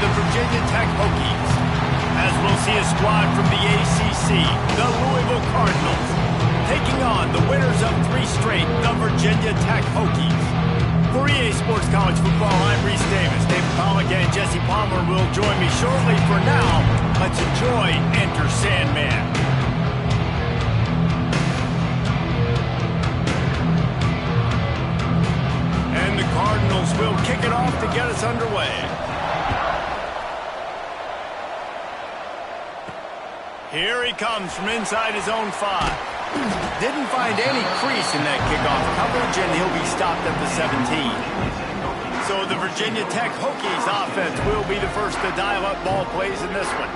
the Virginia Tech Hokies. As we'll see a squad from the ACC, the Louisville Cardinals, taking on the winners of 3 straight, the Virginia Tech Hokies. For EA Sports College Football, I'm Reese Davis. David Pollack and Jesse Palmer will join me shortly. For now, let's enjoy Enter Sandman. And the Cardinals will kick it off to get us underway. Here he comes from inside his own 5. Didn't find any crease in that kickoff coverage, and he'll be stopped at the 17. So the Virginia Tech Hokies offense will be the first to dial up ball plays in this one.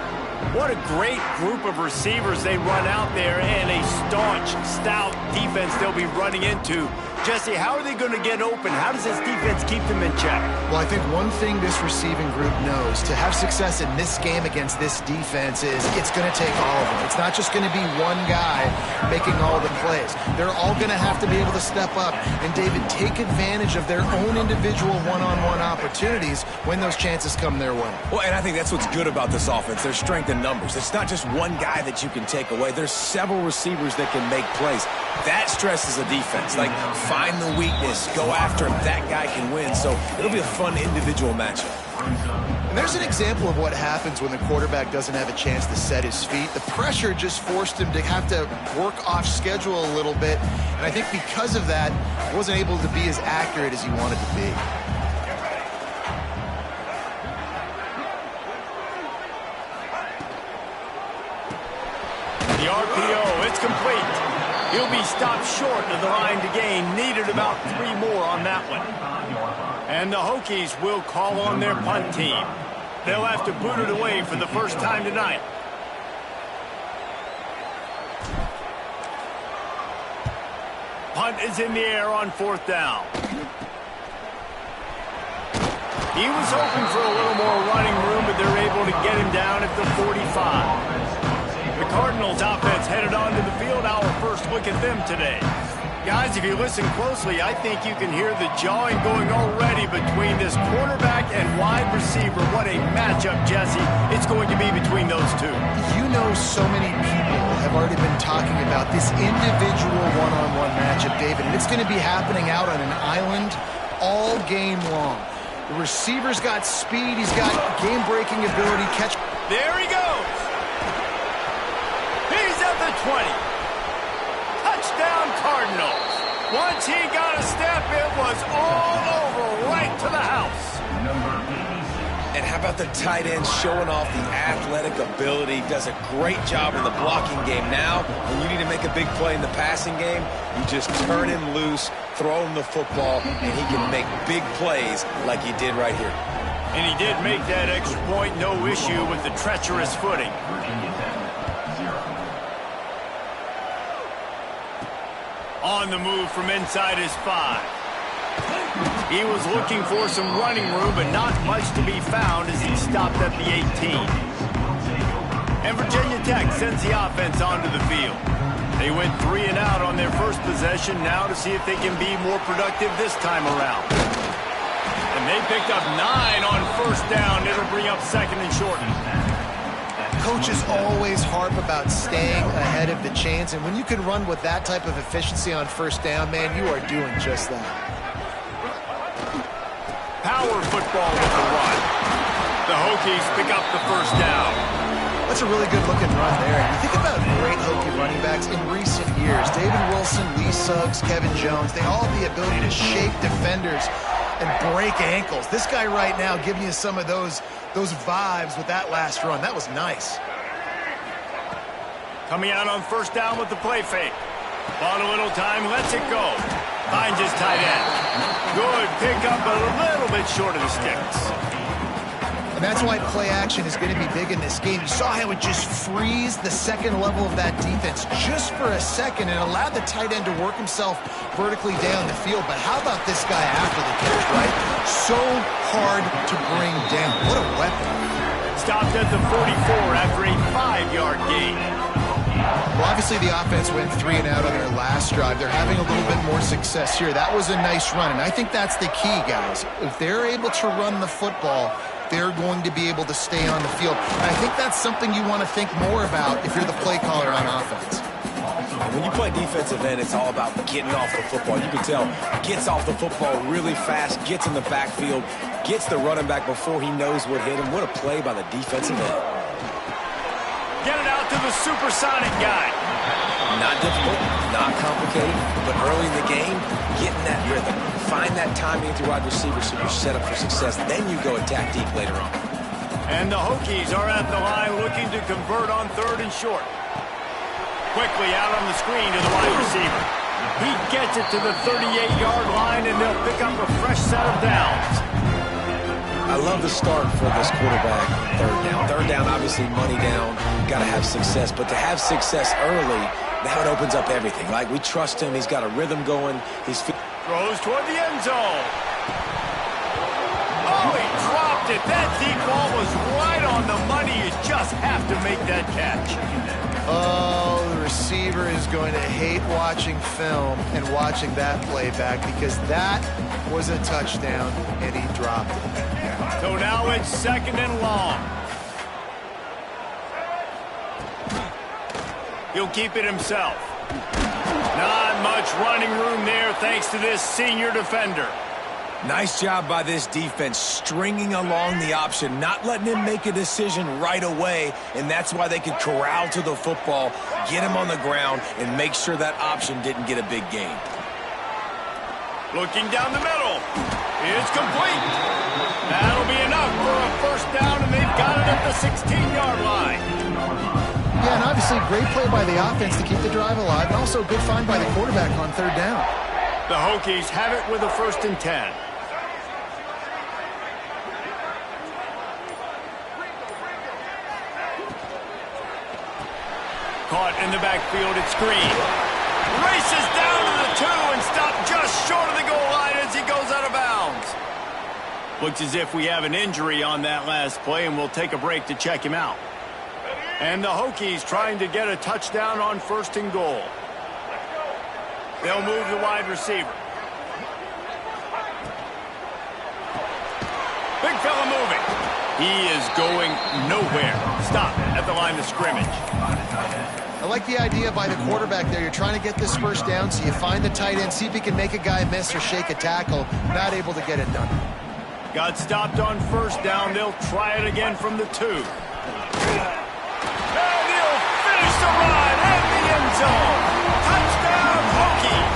What a great group of receivers they run out there, and a staunch, stout defense they'll be running into. Jesse, how are they going to get open? How does this defense keep them in check? Well, I think one thing this receiving group knows, to have success in this game against this defense, is it's going to take all of them. It's not just going to be one guy making all the plays. They're all going to have to be able to step up and, David, take advantage of their own individual one-on-one opportunities when those chances come their way. Well, and I think that's what's good about this offense, their strength in numbers. It's not just one guy that you can take away. There's several receivers that can make plays. That stresses a defense. Like, find the weakness, go after him. That guy can win. So it'll be a fun individual matchup. And there's an example of what happens when the quarterback doesn't have a chance to set his feet. The pressure just forced him to have to work off schedule a little bit. And I think because of that, he wasn't able to be as accurate as he wanted to be. The RPO, it's complete. He'll be stopped short of the line to gain. Needed about 3 more on that one. And the Hokies will call on their punt team. They'll have to boot it away for the first time tonight. Punt is in the air on 4th down. He was hoping for a little more running room, but they're able to get him down at the 45. The Cardinals offense headed onto the field. Our first look at them today. Guys, if you listen closely, I think you can hear the jawing going already between this quarterback and wide receiver. What a matchup, Jesse, it's going to be between those two. You know, so many people have already been talking about this individual one-on-one matchup, David, and it's going to be happening out on an island all game long. The receiver's got speed. He's got game-breaking ability. There he goes. He's at the 20. Touchdown, Cardinals. Once he got a step, it was all over, right to the house. And how about the tight end showing off the athletic ability? Does a great job in the blocking game. Now, when you need to make a big play in the passing game, you just turn him loose, throw him the football, and he can make big plays like he did right here. And he did make that extra point, no issue with the treacherous footing. On the move from inside his 5. He was looking for some running room, but not much to be found as he stopped at the 18. And Virginia Tech sends the offense onto the field. They went 3 and out on their first possession, now to see if they can be more productive this time around. And they picked up 9 on 1st down. It'll bring up 2nd and short. Coaches always harp about staying ahead of the chains, and when you can run with that type of efficiency on 1st down, man, you are doing just that. Power football with the run. The Hokies pick up the 1st down. That's a really good-looking run there. And you think about great Hokie running backs in recent years. David Wilson, Lee Suggs, Kevin Jones, they all have the ability to shake defenders and break ankles. This guy right now giving you some of those vibes with that last run. That was nice. Coming out on 1st down with the play fake. Bought a little time, lets it go. Finds his tight end. Good pickup, but a little bit short of the sticks. And that's why play action is going to be big in this game. You saw how it just frees the second level of that defense just for a second and allowed the tight end to work himself vertically down the field. But how about this guy after the catch, right? So hard to bring down. What a weapon. Stopped at the 44 after a 5-yard gain. Well, obviously the offense went 3 and out on their last drive. They're having a little bit more success here. That was a nice run, and I think that's the key, guys. If they're able to run the football, they're going to be able to stay on the field. And I think that's something you want to think more about if you're the play caller on offense. When you play defensive end, it's all about getting off the football. You can tell, gets off the football really fast, gets in the backfield, gets the running back before he knows what hit him. What a play by the defensive end. Get it out to the supersonic guy. Not difficult, not complicated, but early in the game, get in that rhythm. Find that timing with your wide receiver so you're set up for success. Then you go attack deep later on. And the Hokies are at the line looking to convert on 3rd and short. Quickly out on the screen to the wide receiver. He gets it to the 38-yard line, and they'll pick up a fresh set of downs. I love the start for this quarterback on 3rd down. 3rd down, obviously money down. Got to have success. But to have success early, now it opens up everything. Like, we trust him. He's got a rhythm going. Throws toward the end zone. Oh, he dropped it. That deep ball was right on the money. You just have to make that catch. Oh, the receiver is going to hate watching film and watching that play back because that was a touchdown, and he dropped it. So now it's 2nd and long. He'll keep it himself. Not much running room there thanks to this senior defender. Nice job by this defense, stringing along the option, not letting him make a decision right away, and that's why they could corral to the football, get him on the ground, and make sure that option didn't get a big gain. Looking down the middle. It's complete. That'll be enough for a 1st down, and they've got it at the 16-yard line. Yeah, and obviously great play by the offense to keep the drive alive, and also a good find by the quarterback on 3rd down. The Hokies have it with a 1st and 10. Caught in the backfield, it's Green. Races down to the 2 and stopped just short of the goal line as he goes out of bounds. Looks as if we have an injury on that last play, and we'll take a break to check him out. And the Hokies trying to get a touchdown on 1st and goal. They'll move the wide receiver. Big fella moving. He is going nowhere. Stop at the line of scrimmage. I like the idea by the quarterback there. You're trying to get this 1st down, so you find the tight end, see if he can make a guy miss or shake a tackle. Not able to get it done. Got stopped on 1st down. They'll try it again from the 2. And he'll finish the run at the end zone. Touchdown, Hokies.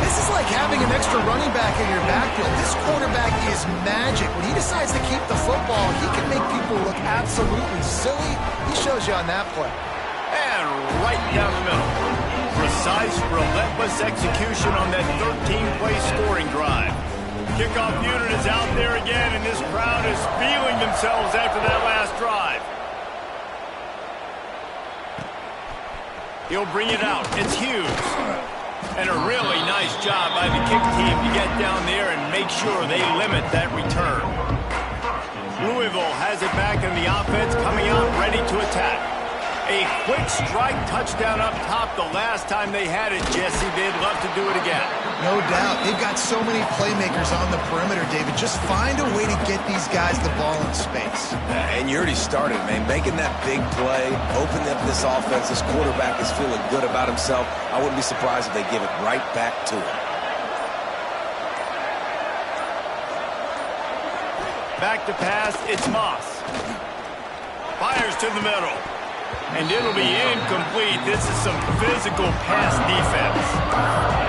This is like having an extra running back in your backfield. This quarterback is magic. When he decides to keep the football, he can make people look absolutely silly. He shows you on that play. And right down the middle. Precise, relentless execution on that 13-play scoring drive. Kickoff unit is out there again, and this crowd is feeling themselves after that last drive. He'll bring it out. It's Hughes. And a really nice job by the kick team to get down there and make sure they limit that return. Louisville has it back in the offense, coming out ready to attack. A quick strike touchdown up top the last time they had it, Jesse. They'd love to do it again. No doubt. They've got so many playmakers on the perimeter, David. Just find a way to get these guys the ball in space. And you already started, man. Making that big play, opening up this offense. This quarterback is feeling good about himself. I wouldn't be surprised if they give it right back to him. Back to pass, it's Moss. Fires to the middle. And it'll be incomplete. This is some physical pass defense.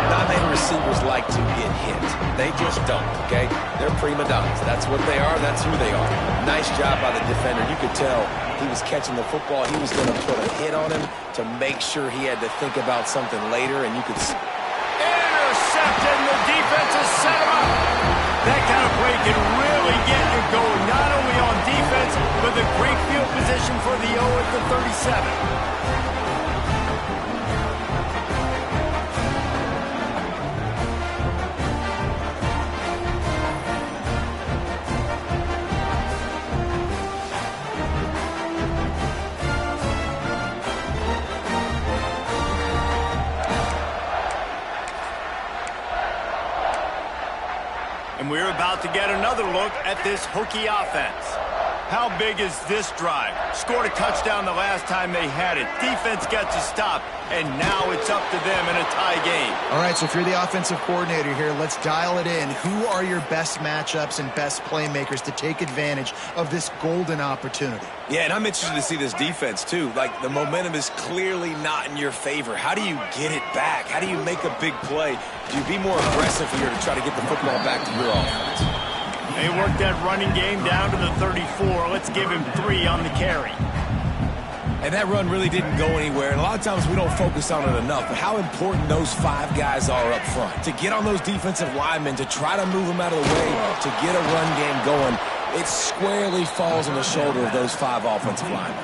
Not many receivers like to get hit. They just don't, okay? They're prima donnas. That's what they are. That's who they are. Nice job by the defender. You could tell he was catching the football. He was going to put a hit on him to make sure he had to think about something later, and you could see. Intercepted, and the defense has set him up. That kind of play can really get you going, not only on defense, but the great field position for the O at the 37. We're about to get another look at this Hokie offense. How big is this drive? Scored a touchdown the last time they had it. Defense gets a stop, and now it's up to them in a tie game. All right, so if you're the offensive coordinator here, let's dial it in. Who are your best matchups and best playmakers to take advantage of this golden opportunity? Yeah, and I'm interested to see this defense, too. Like, the momentum is clearly not in your favor. How do you get it back? How do you make a big play? Do you be more aggressive here to try to get the football back to your offense? They worked that running game down to the 34. Let's give him 3 on the carry. And that run really didn't go anywhere. And a lot of times we don't focus on it enough. But how important those 5 guys are up front. To get on those defensive linemen, to try to move them out of the way, to get a run game going, it squarely falls on the shoulder of those 5 offensive linemen.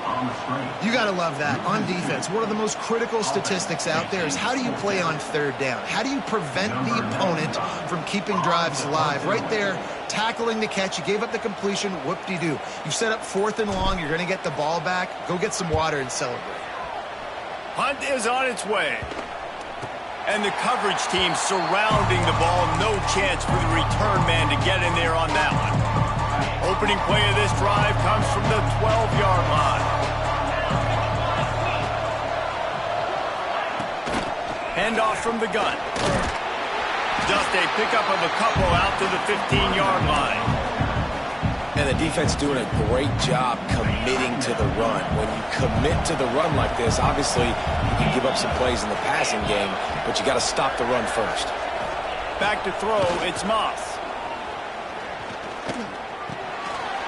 You got to love that. On defense, one of the most critical statistics out there is how do you play on 3rd down? How do you prevent the opponent from keeping drives alive? Right there, tackling the catch. You gave up the completion. Whoop-de-doo. You set up 4th and long. You're going to get the ball back. Go get some water and celebrate. Punt is on its way. And the coverage team surrounding the ball. No chance for the return man to get in there on that one. Opening play of this drive comes from the 12-yard line. Handoff from the gun. Just a pickup of a couple out to the 15-yard line. And the defense doing a great job committing to the run. When you commit to the run like this, obviously you can give up some plays in the passing game, but you got to stop the run first. Back to throw, it's Moss.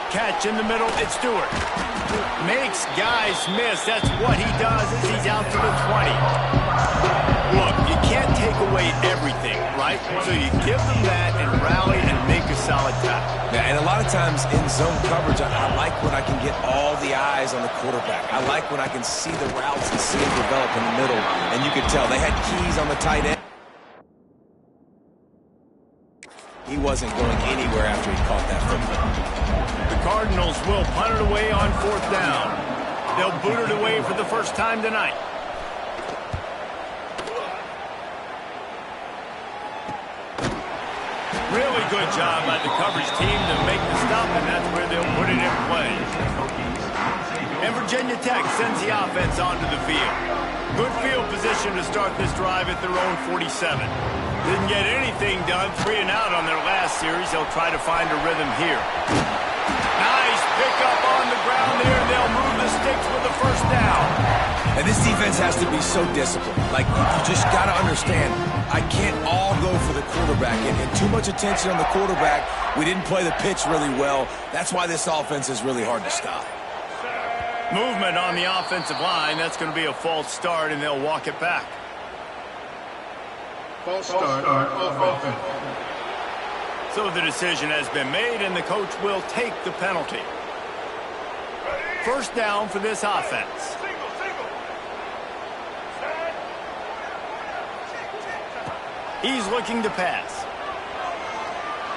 Catch in the middle, it's Stewart. Makes guys miss. That's what he does as he's out to the 20. Look, you can't take away everything, right? So you give them that and rally and make a solid tackle. Yeah, and a lot of times in zone coverage, I like when I can get all the eyes on the quarterback. I like when I can see the routes and see them develop in the middle. And you can tell they had keys on the tight end. He wasn't going anywhere after he caught that football. The Cardinals will punt it away on 4th down. They'll boot it away for the first time tonight. Really good job by the coverage team to make the stop, and that's where they'll put it in play. And Virginia Tech sends the offense onto the field. Good field position to start this drive at their own 47. Didn't get anything done, 3 and out on their last series. They'll try to find a rhythm here. Nice pickup on the ground there, and they'll move the sticks with the first down. And this defense has to be so disciplined. Like, you just got to understand, I can't all go for the quarterback. And too much attention on the quarterback. We didn't play the pitch really well. That's why this offense is really hard to stop. Movement on the offensive line. That's going to be a false start, and they'll walk it back. False start, offense. So the decision has been made, and the coach will take the penalty. First down for this offense. He's looking to pass.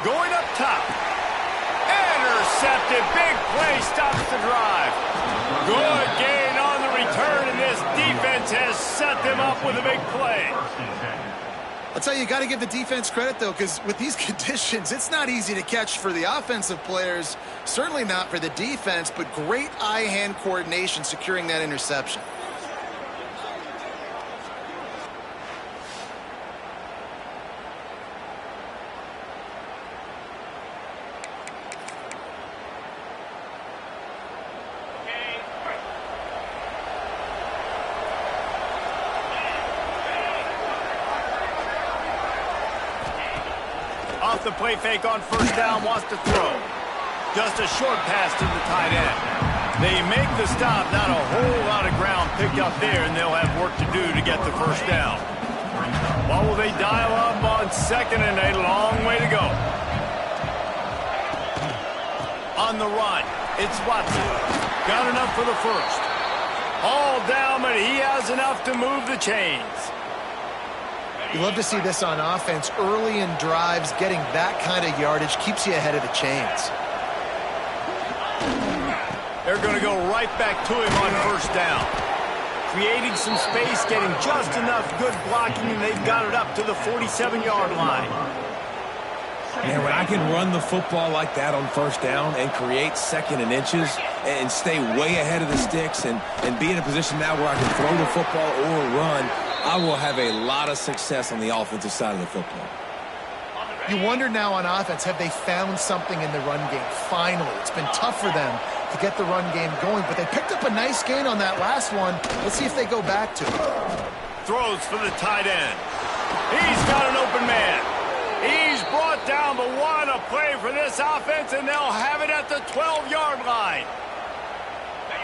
Going up top. Intercepted. Big play stops the drive. Good gain on the return, and this defense has set them up with a big play. I'll tell you, you got to give the defense credit, though, because with these conditions, it's not easy to catch for the offensive players, certainly not for the defense, but great eye-hand coordination securing that interception. Off the play fake on first down, wants to throw. Just a short pass to the tight end. They make the stop, not a whole lot of ground picked up there, and they'll have work to do to get the first down. What will they dial up on 2nd and a long way to go? On the run, it's Watson. Got enough for the first. All down, but he has enough to move the chains. You love to see this on offense. Early in drives, getting that kind of yardage keeps you ahead of the chains. They're going to go right back to him on first down. Creating some space, getting just enough good blocking, and they've got it up to the 47-yard line. Man, when I can run the football like that on first down and create second and inches and stay way ahead of the sticks and be in a position now where I can throw the football or run, I will have a lot of success on the offensive side of the football. You wonder now on offense, have they found something in the run game? Finally, it's been tough for them to get the run game going, but they picked up a nice gain on that last one. Let's see if they go back to it. Throws for the tight end. He's got an open man. He's brought down, but what a play for this offense, and they'll have it at the 12-yard line.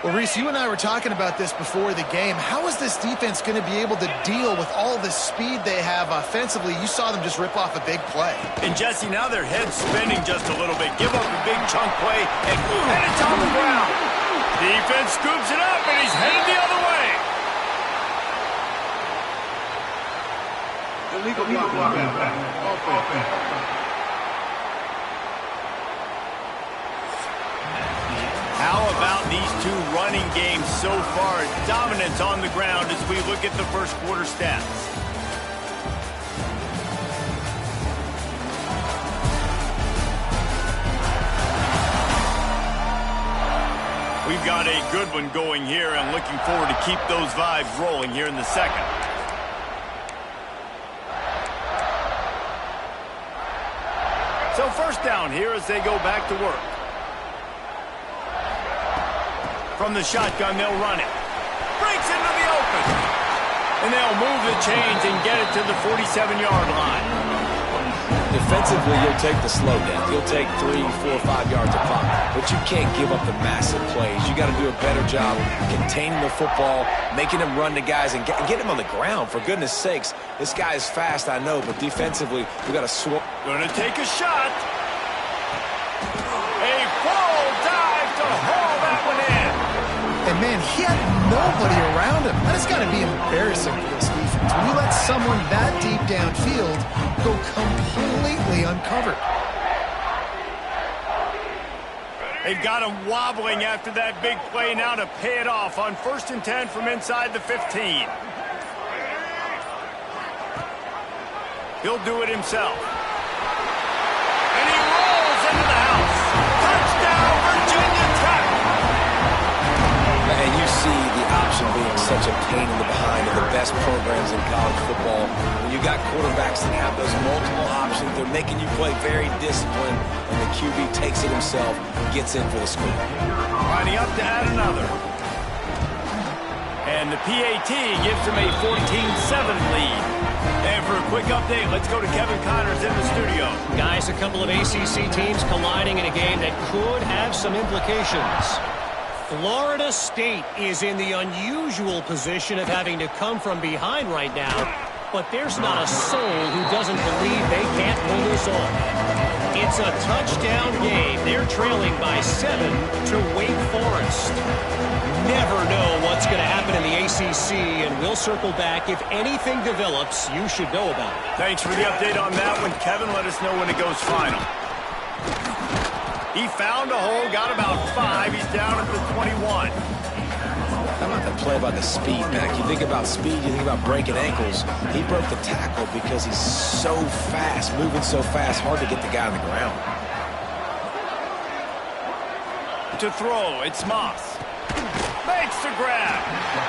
Well, Reese, you and I were talking about this before the game. How is this defense going to be able to deal with all the speed they have offensively? You saw them just rip off a big play. And, Jesse, now their head's spinning just a little bit. Give up a big chunk play, and it's on the ground. Defense scoops it up, and he's headed the other way. Illegal blocking. Offense. How about these two running games so far? Dominance on the ground as we look at the first quarter stats. We've got a good one going here and looking forward to keep those vibes rolling here in the second. So first down here as they go back to work. From the shotgun, they'll run it. Breaks into the open. And they'll move the chains and get it to the 47-yard line. Defensively, you'll take the slow down. You'll take 3, 4, 5 yards a pop. But you can't give up the massive plays. You got to do a better job containing the football, making them run to guys, and get them on the ground. For goodness sakes, this guy is fast, I know, but defensively, we got to swap. Going to take a shot. A full dive to haul that one in. And, man, he had nobody around him. That has got to be embarrassing for this defense. When you let someone that deep downfield go completely uncovered. They've got him wobbling after that big play now to pay it off on 1st and 10 from inside the 15. He'll do it himself. And he rolls into the house. Touchdown, Virginia Tech. And you see the option being such a pain in the behind of the best programs in college football. When you got quarterbacks that have those multiple options, they're making you play very disciplined, and the QB takes it himself, gets in for the score. Lining up to add another. And the PAT gives them a 14-7 lead. And for a quick update, let's go to Kevin Connors in the studio. Guys, a couple of ACC teams colliding in a game that could have some implications. Florida State is in the unusual position of having to come from behind right now, but there's not a soul who doesn't believe they can't pull this off. It's a touchdown game. They're trailing by 7 to Wake Forest. Never know what's going to happen in the ACC, and we'll circle back. If anything develops, you should know about it. Thanks for the update on that one, Kevin. Let us know when it goes final. He found a hole, got about 5. He's down at the 21. How about the play about the speed, Mac? You think about speed, you think about breaking ankles. He broke the tackle because he's so fast, moving so fast, hard to get the guy on the ground. To throw, it's Moss. Makes the grab.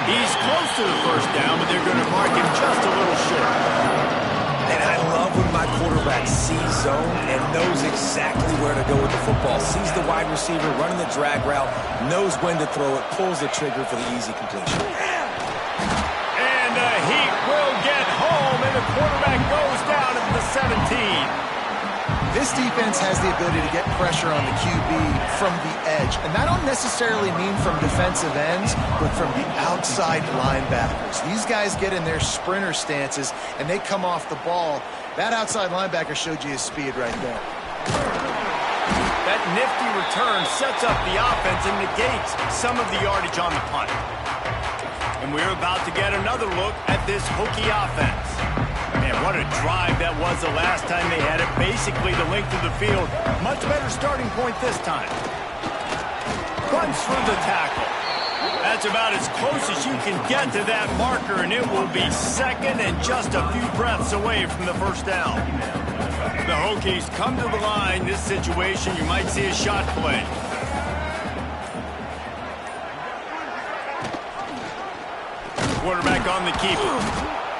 He's close to the first down, but they're going to mark him just a little short. And I love when my quarterback sees zone and knows exactly where to go with the football. Sees the wide receiver running the drag route, knows when to throw it, pulls the trigger for the easy completion. And he will get home, and the quarterback goes down at the 17. This defense has the ability to get pressure on the QB from the edge. And that don't necessarily mean from defensive ends, but from the outside linebackers. These guys get in their sprinter stances, and they come off the ball. That outside linebacker showed you his speed right there. That nifty return sets up the offense and negates some of the yardage on the punt. And we're about to get another look at this Hokie offense. Man, what a drive that was the last time they had it. Basically the length of the field. Much better starting point this time. Runs through the tackle. That's about as close as you can get to that marker, and it will be second and just a few breaths away from the first down. The Hokies come to the line. This situation, you might see a shot play. Quarterback on the keeper.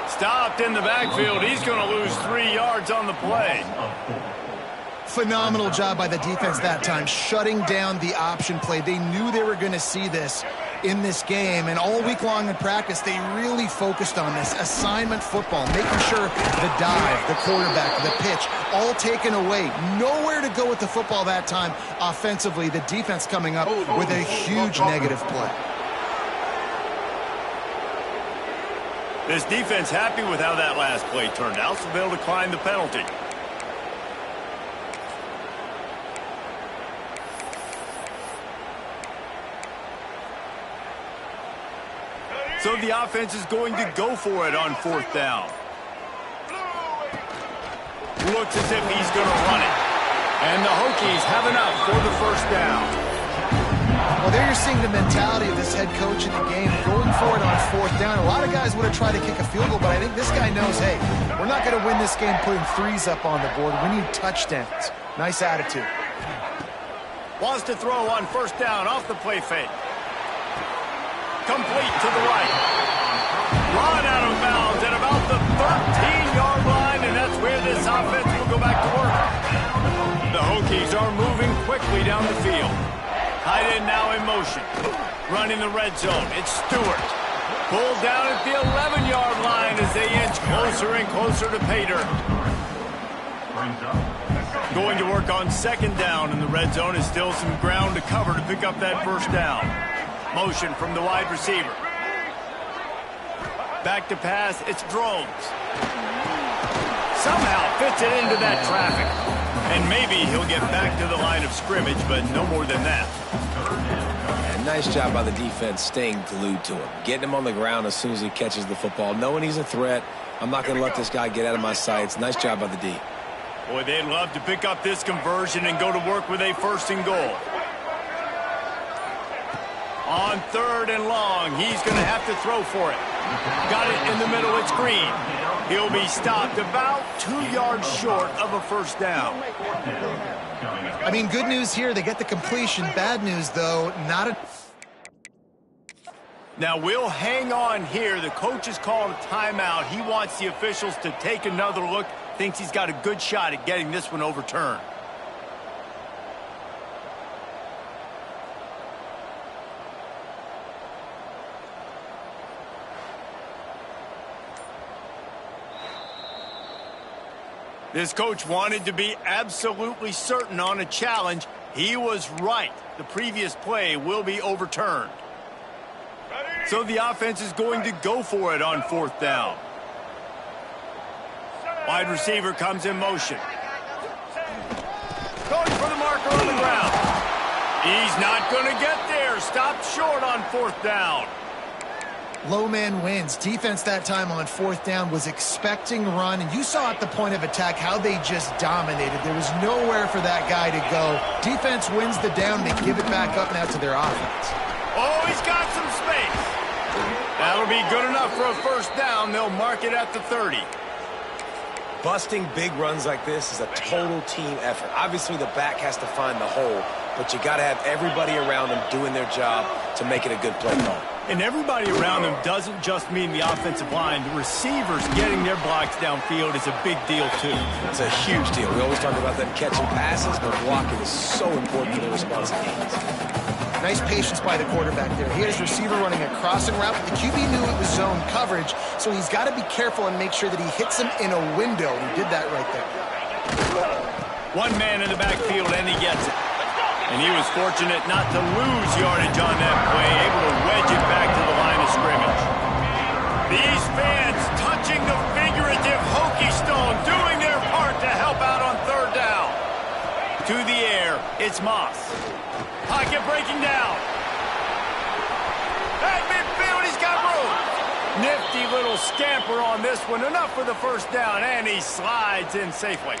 Stopped in the backfield. He's going to lose 3 yards on the play. Phenomenal job by the defense that time, shutting down the option play. They knew they were going to see this in this game, and all week long in practice, they really focused on this assignment football, making sure the dive, the quarterback, the pitch, all taken away. Nowhere to go with the football that time offensively. The defense coming up with a huge negative play. This defense happy with how that last play turned out, so they'll decline the penalty. So the offense is going to go for it on 4th down. Looks as if he's going to run it. And the Hokies have enough for the 1st down. Well, there you're seeing the mentality of this head coach in the game, going for it on 4th down. A lot of guys would have tried to kick a field goal, but I think this guy knows, hey, we're not going to win this game putting threes up on the board. We need touchdowns. Nice attitude. Wants to throw on 1st down off the play fake. Complete to the right. Run out of bounds at about the 13-yard line, and that's where this offense will go back to work. The Hokies are moving quickly down the field. Tight end now in motion. Running the red zone. It's Stewart. Pulled down at the 11-yard line as they inch closer and closer to pay dirt. Going to work on 2nd down in the red zone is still some ground to cover to pick up that 1st down. Motion from the wide receiver. Back to pass, it's Drones. Somehow fits it into that traffic. And maybe he'll get back to the line of scrimmage, but no more than that. And nice job by the defense staying glued to him. Getting him on the ground as soon as he catches the football. Knowing he's a threat, I'm not going to let this guy get out of my sights. Nice job by the D. Boy, they'd love to pick up this conversion and go to work with a 1st and goal. On 3rd and long, he's going to have to throw for it. Got it in the middle, it's Green. He'll be stopped about 2 yards short of a 1st down. I mean, good news here, they get the completion. Bad news, though, not a... Now, we'll hang on here. The coach has called a timeout. He wants the officials to take another look. Thinks he's got a good shot at getting this one overturned. This coach wanted to be absolutely certain on a challenge. He was right. The previous play will be overturned. So the offense is going to go for it on 4th down. Wide receiver comes in motion. Going for the marker on the ground. He's not going to get there. Stopped short on 4th down. Low man wins. Defense that time on 4th down was expecting run, and you saw at the point of attack how they just dominated. There was nowhere for that guy to go. Defense wins the down. They give it back up now to their offense. Oh, he's got some space. That'll be good enough for a 1st down. They'll mark it at the 30. Busting big runs like this is a total team effort. Obviously, the back has to find the hole, but you got to have everybody around them doing their job to make it a good play call. And everybody around them doesn't just mean the offensive line. The receivers getting their blocks downfield is a big deal, too. It's a huge deal. We always talk about them catching passes, but blocking is so important for their responsive games. Nice patience by the quarterback there. He has receiver running a crossing route, but the QB knew it was zone coverage, so he's got to be careful and make sure that he hits him in a window. He did that right there. One man in the backfield, and he gets it. And he was fortunate not to lose yardage on that play, able to wedge it back to the line of scrimmage. These fans touching the figurative Hokie stone, doing their part to help out on 3rd down. To the air, it's Moss. Pocket breaking down. At midfield, he's got room. Nifty little scamper on this one. Enough for the 1st down, and he slides in safely.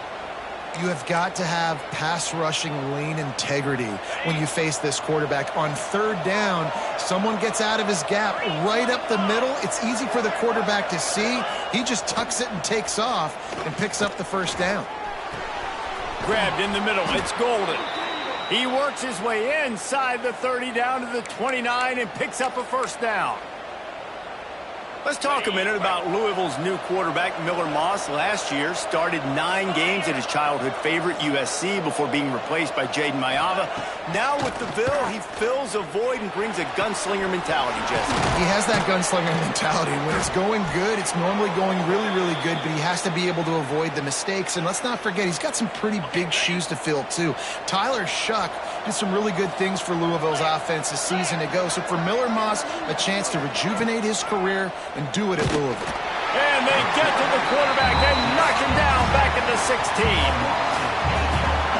You have got to have pass rushing lane integrity when you face this quarterback. On 3rd down, someone gets out of his gap right up the middle. It's easy for the quarterback to see. He just tucks it and takes off and picks up the 1st down. Grabbed in the middle. It's Golden. He works his way inside the 30 down to the 29 and picks up a first down. Let's talk a minute about Louisville's new quarterback, Miller Moss. Last year, started 9 games at his childhood favorite, USC, before being replaced by Jaden Mayava. Now with the Ville, he fills a void and brings a gunslinger mentality, Jesse. He has that gunslinger mentality. When it's going good, it's normally going really, really good, but he has to be able to avoid the mistakes. And let's not forget, he's got some pretty big shoes to fill, too. Tyler Shuck did some really good things for Louisville's offense this season ago. So for Miller Moss, a chance to rejuvenate his career and do it at Louisville. And they get to the quarterback and knock him down back at the 16.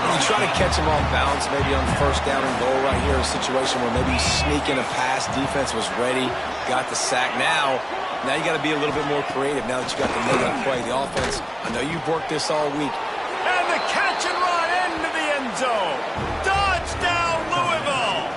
You try to catch him off balance, maybe on first down and goal right here, a situation where maybe you sneak in a pass, defense was ready, got the sack. Now you got to be a little bit more creative now that you got the negative play. The offense, I know you've worked this all week. And the catch and run into the end zone. Touchdown, Louisville!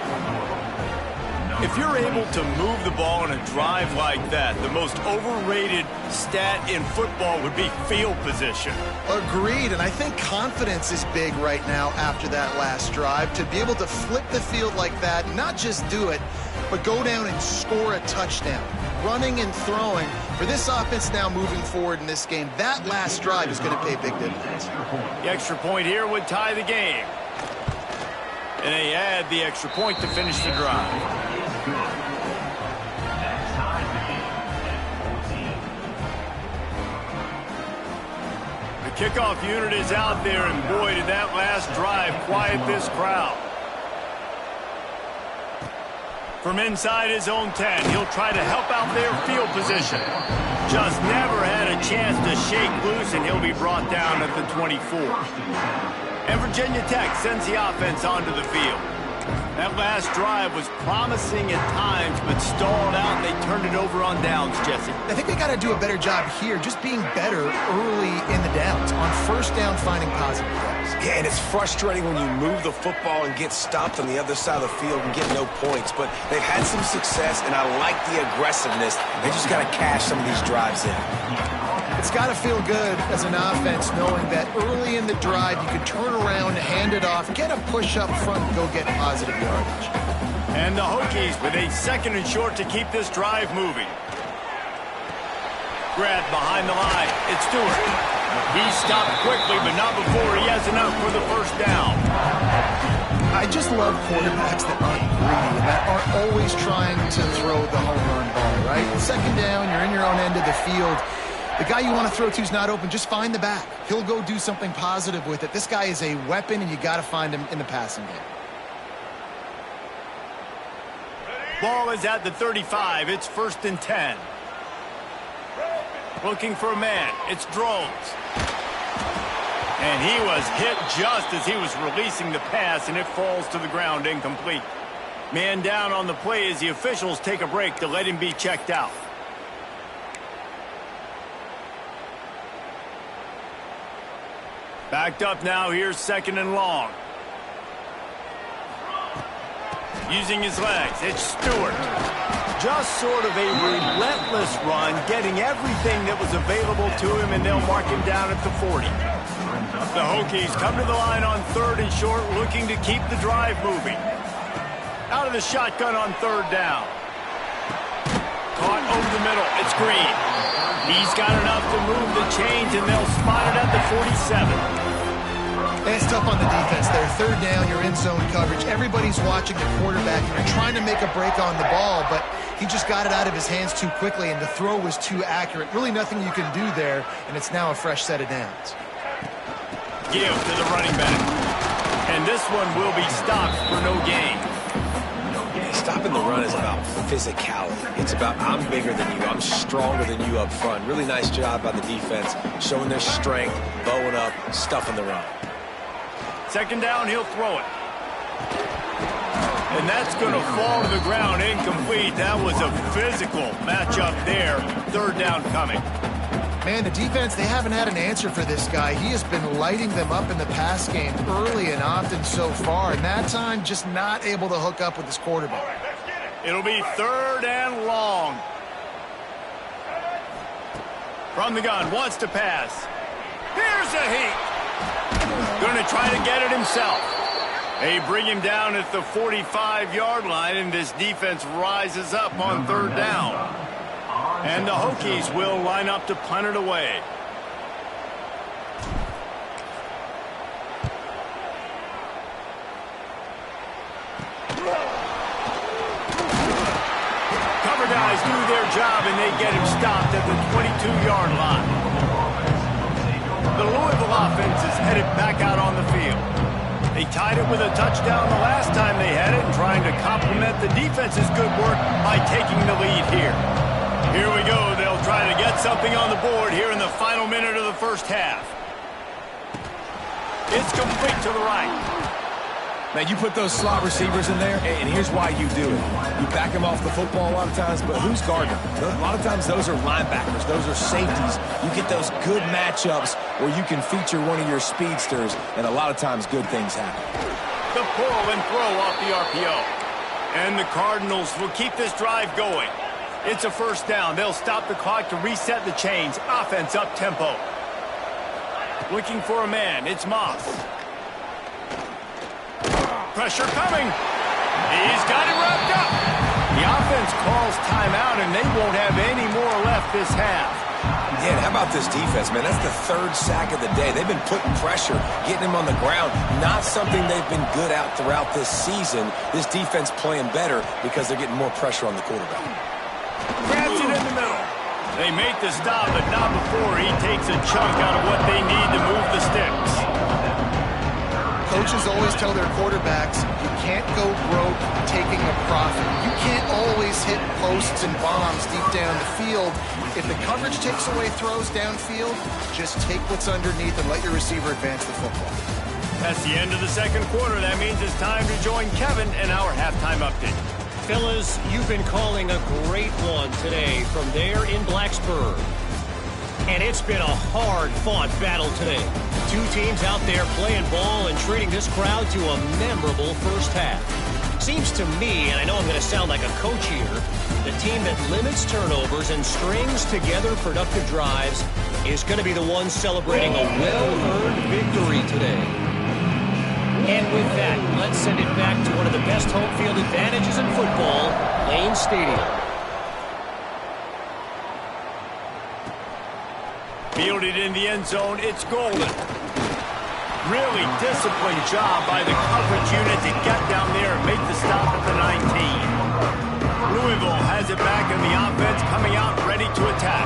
If you're able to move the ball in a drive like that, the most overrated stat in football would be field position. Agreed, and I think confidence is big right now after that last drive. To be able to flip the field like that, not just do it, but go down and score a touchdown. Running and throwing. For this offense now moving forward in this game, that last drive is going to pay big dividends. The extra point here would tie the game. And they add the extra point to finish the drive. The kickoff unit is out there, and boy, did that last drive quiet this crowd. From inside his own 10, he'll try to help out their field position. Just never had a chance to shake loose, and he'll be brought down at the 24. And Virginia Tech sends the offense onto the field. That last drive was promising at times, but stalled out, and they turned it over on downs, Jesse. I think they got to do a better job here, just being better early in the downs. On first down, finding positive plays. Yeah, and it's frustrating when you move the football and get stopped on the other side of the field and get no points. But they've had some success, and I like the aggressiveness. They just got to cash some of these drives in. It's got to feel good as an offense knowing that early in the drive you can turn around, hand it off, get a push up front, and go get positive yardage. And the Hokies with a 2nd and short to keep this drive moving. Grab behind the line. It's Stewart. He stopped quickly, but not before he has enough for the first down. I just love quarterbacks that aren't greedy and that aren't always trying to throw the home run ball, right? 2nd down, you're in your own end of the field. The guy you want to throw to is not open. Just find the back. He'll go do something positive with it. This guy is a weapon, and you got to find him in the passing game. Ball is at the 35. It's 1st and 10. Looking for a man. It's Drones. And he was hit just as he was releasing the pass, and it falls to the ground incomplete. Man down on the play as the officials take a break to let him be checked out. Backed up now, here's 2nd and long. Using his legs, it's Stewart. Just sort of a relentless run, getting everything that was available to him, and they'll mark him down at the 40. The Hokies come to the line on 3rd and short, looking to keep the drive moving. Out of the shotgun on 3rd down. Caught over the middle, it's Green. He's got enough to move the chains, and they'll spot it at the 47. And it's tough on the defense there. 3rd down, you're in zone coverage. Everybody's watching the quarterback, and you're trying to make a break on the ball, but he just got it out of his hands too quickly, and the throw was too accurate. Really nothing you can do there, and it's now a fresh set of downs. Give to the running back. And this one will be stopped for no gain. Stopping the run is about physicality. It's about I'm bigger than you, I'm stronger than you up front. Really nice job by the defense, showing their strength, bowing up, stuffing the run. 2nd down, he'll throw it. And that's going to fall to the ground incomplete. That was a physical matchup there. 3rd down coming. Man, the defense, they haven't had an answer for this guy. He has been lighting them up in the pass game early and often so far, and that time just not able to hook up with his quarterback. It'll be 3rd and long. From the gun, wants to pass. Here's a heat. Going to try to get it himself. They bring him down at the 45-yard line, and this defense rises up on third down. And the Hokies will line up to punt it away. Cover guys do their job, and they get him stopped at the 22-yard line. The Louisville offense is headed back out on the field. They tied it with a touchdown the last time they had it, and trying to complement the defense's good work by taking the lead here. Here we go. They'll try to get something on the board here in the final minute of the first half. It's complete to the right. Man, you put those slot receivers in there, and here's why you do it. You back them off the football a lot of times, but who's guarding them? A lot of times those are linebackers. Those are safeties. You get those good matchups where you can feature one of your speedsters, and a lot of times good things happen. The pull and throw off the RPO. And the Cardinals will keep this drive going. It's a first down. They'll stop the clock to reset the chains. Offense up tempo. Looking for a man. It's Moss. Pressure coming. He's got it wrapped up. The offense calls timeout, and they won't have any more left this half. Yeah, how about this defense, man? That's the third sack of the day. They've been putting pressure, getting him on the ground. Not something they've been good at throughout this season. This defense playing better because they're getting more pressure on the quarterback. Grabs it in the middle. They make the stop, but not before he takes a chunk out of what they need to move the sticks. Coaches always tell their quarterbacks, you can't go broke taking a profit. You can't always hit posts and bombs deep down the field. If the coverage takes away throws downfield, just take what's underneath and let your receiver advance the football. That's the end of the second quarter. That means it's time to join Kevin in our halftime update. Fellas, you've been calling a great one today from there in Blacksburg. And it's been a hard-fought battle today. Two teams out there playing ball and treating this crowd to a memorable first half. Seems to me, and I know I'm going to sound like a coach here, the team that limits turnovers and strings together productive drives is going to be the one celebrating a well-earned victory today. And with that, let's send it back to one of the best home field advantages in football, Lane Stadium. Fielded in the end zone, it's Golden. Really disciplined job by the coverage unit to get down there and make the stop at the 19. Louisville has it back in the offense, coming out ready to attack.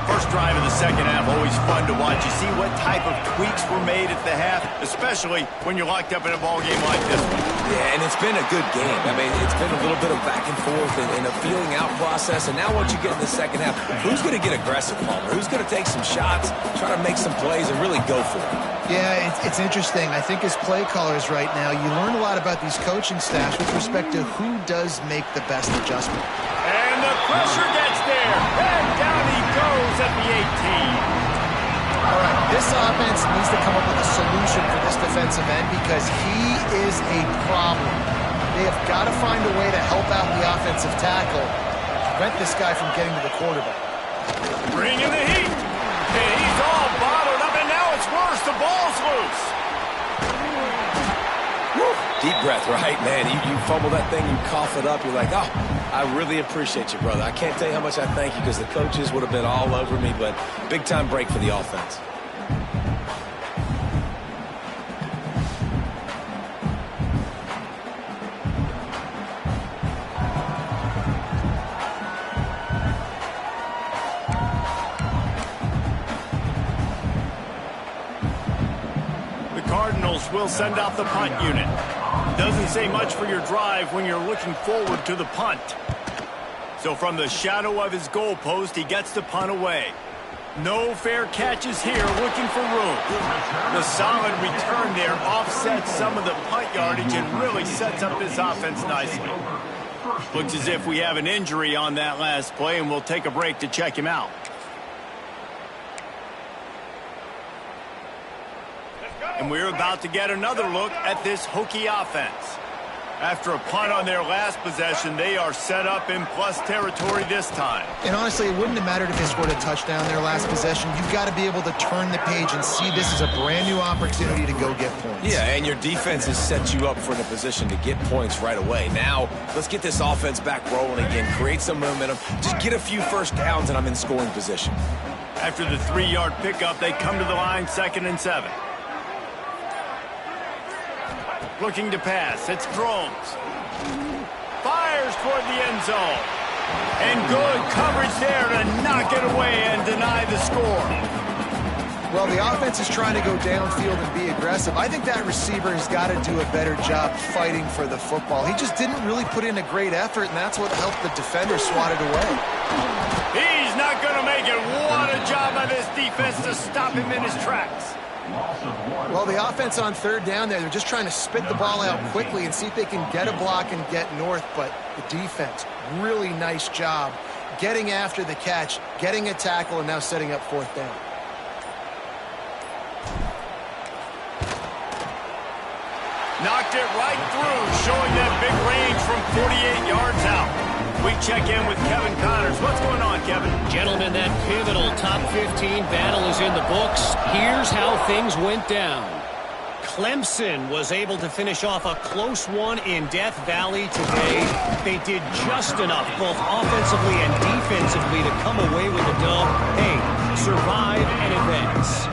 First drive of the second half, always fun to watch. You see what type of tweaks were made at the half, especially when you're locked up in a ball game like this one. Yeah, and it's been a good game. I mean, it's been a little bit of back and forth and a feeling out process. And now once you get in the second half, who's going to get aggressive, Palmer? Who's going to take some shots, try to make some plays, and really go for it? Yeah, it's interesting. I think as play callers right now, you learn a lot about these coaching staffs with respect to who does make the best adjustment. And the pressure gets there. And down he goes at the 18. All right, this offense needs to come up with a solution for this defensive end because he is a problem. They have got to find a way to help out the offensive tackle, prevent this guy from getting to the quarterback. Bring in the heat. And he's all bottled up, and now it's worse. The ball's loose. Woo. Deep breath, right, man? You fumble that thing, you cough it up, you're like, oh, I really appreciate you, brother. I can't tell you how much I thank you because the coaches would have been all over me, but big-time break for the offense. Will send out the punt unit. Doesn't say much for your drive when you're looking forward to the punt. So from the shadow of his goalpost, he gets the punt away. No fair catches here, looking for room. The solid return there offsets some of the punt yardage and really sets up this offense nicely. Looks as if we have an injury on that last play, and we'll take a break to check him out. And we're about to get another look at this Hokie offense. After a punt on their last possession, they are set up in plus territory this time. And honestly, it wouldn't have mattered if they scored a touchdown their last possession. You've got to be able to turn the page and see this as a brand new opportunity to go get points. Yeah, and your defense has set you up for the position to get points right away. Now, let's get this offense back rolling again, create some momentum, just get a few first downs, and I'm in scoring position. After the 3-yard pickup, they come to the line 2nd and 7. Looking to pass. It's Drones. Fires toward the end zone. And good coverage there to knock it away and deny the score. Well, the offense is trying to go downfield and be aggressive. I think that receiver has got to do a better job fighting for the football. He just didn't really put in a great effort, and that's what helped the defender swat it away. He's not going to make it. What a job by this defense to stop him in his tracks. Well, the offense on 3rd down there, they're just trying to spit the ball out quickly and see if they can get a block and get north. But the defense, really nice job getting after the catch, getting a tackle, and now setting up 4th down. Knocked it right through, showing that big range from 48 yards out. We check in with Kevin Connors. What's going on, Kevin? Gentlemen, that pivotal top 15 battle is in the books. Here's how things went down. Clemson was able to finish off a close one in Death Valley today. They did just enough, both offensively and defensively, to come away with the dub. Hey, survive and advance.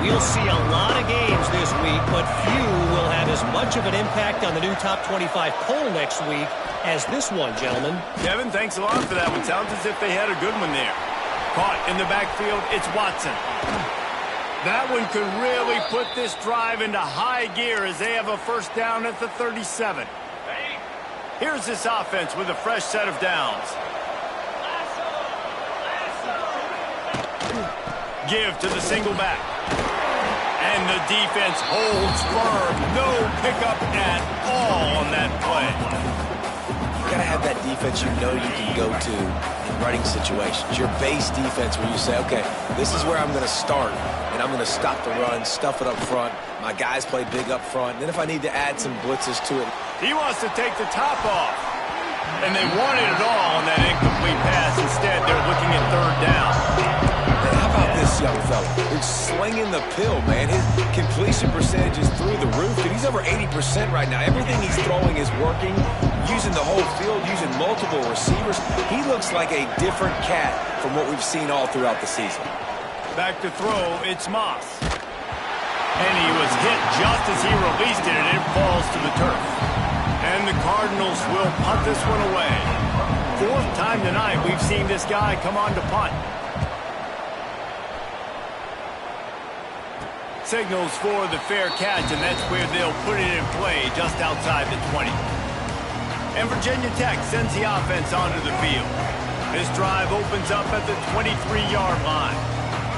We'll see a lot of games this week, but few will have as much of an impact on the new top 25 poll next week as this one, gentlemen. Kevin, thanks a lot for that one. Sounds as if they had a good one there. Caught in the backfield, it's Watson. That one could really put this drive into high gear as they have a first down at the 37. Here's this offense with a fresh set of downs. Give to the single back. And the defense holds firm. No pickup at all on that play. You got to have that defense you know you can go to in running situations. Your base defense where you say, okay, this is where I'm going to start, and I'm going to stop the run, stuff it up front. My guys play big up front. And then if I need to add some blitzes to it. He wants to take the top off. And they wanted it all on that incomplete pass. Instead, they're looking at 3rd down. Man, how about this young fella? He's slinging the pill, man. His completion percentage is through the roof. Dude, he's over 80% right now. Everything he's throwing is working. Using the whole field, using multiple receivers. He looks like a different cat from what we've seen all throughout the season. Back to throw, it's Moss. And he was hit just as he released it, and it falls to the turf. And the Cardinals will punt this one away. 4th time tonight we've seen this guy come on to punt. Signals for the fair catch, and that's where they'll put it in play just outside the 20. And Virginia Tech sends the offense onto the field. This drive opens up at the 23-yard line.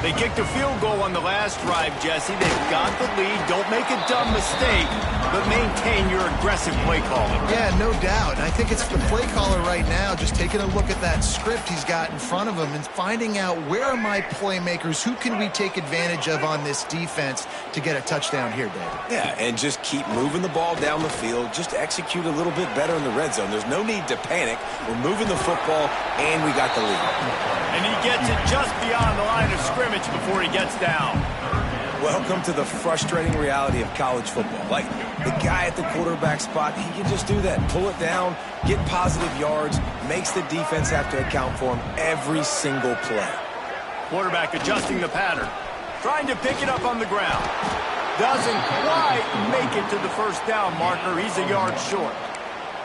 They kicked a field goal on the last drive, Jesse. They've got the lead. Don't make a dumb mistake, but maintain your aggressive play calling. Yeah, no doubt. And I think it's the play caller right now just taking a look at that script he's got in front of him and finding out where are my playmakers, who can we take advantage of on this defense to get a touchdown here, David. Yeah, and just keep moving the ball down the field. Just execute a little bit better in the red zone. There's no need to panic. We're moving the football, and we got the lead. And he gets it just beyond the line of scrimmage before he gets down. Welcome to the frustrating reality of college football. Like, the guy at the quarterback spot, he can just do that. Pull it down, get positive yards, makes the defense have to account for him every single play. Quarterback adjusting the pattern. Trying to pick it up on the ground. Doesn't quite make it to the first down marker. He's a yard short.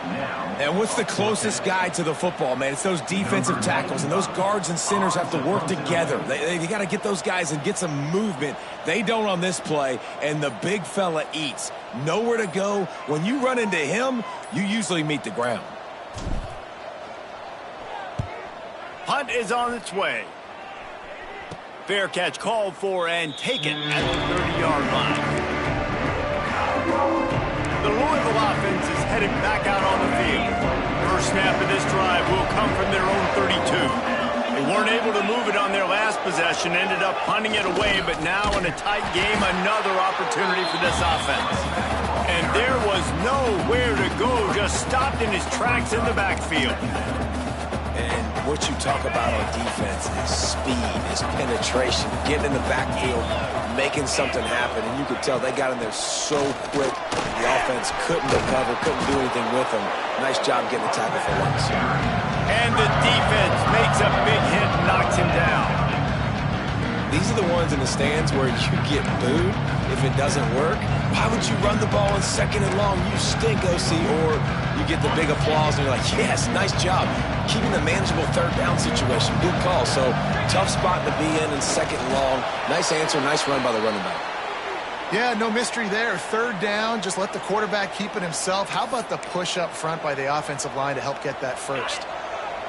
And what's the closest guy to the football, man? It's those defensive tackles, and those guards and centers have to work together. They got to get those guys and get some movement. They don't on this play, and the big fella eats. Nowhere to go. When you run into him, you usually meet the ground. Punt is on its way. Fair catch called for and taken at the 30-yard line. The Louisville offense is headed back out on the field. First snap of this drive will come from their own 32. They weren't able to move it on their last possession, ended up punting it away, but now in a tight game, another opportunity for this offense. And there was nowhere to go, just stopped in his tracks in the backfield. And what you talk about on defense is speed, is penetration, getting in the backfield, making something happen. And you could tell they got in there so quick. The offense couldn't recover, couldn't do anything with them. Nice job getting the tackle for once. And the defense makes a big hit and knocks him down. These are the ones in the stands where you get booed if it doesn't work. Why would you run the ball in 2nd and long? You stink, OC. Or you get the big applause and you're like, yes, nice job. Keeping the manageable 3rd down situation. Good call. So tough spot to be in 2nd and long. Nice answer, nice run by the running back. Yeah, no mystery there. 3rd down, just let the quarterback keep it himself. How about the push up front by the offensive line to help get that first?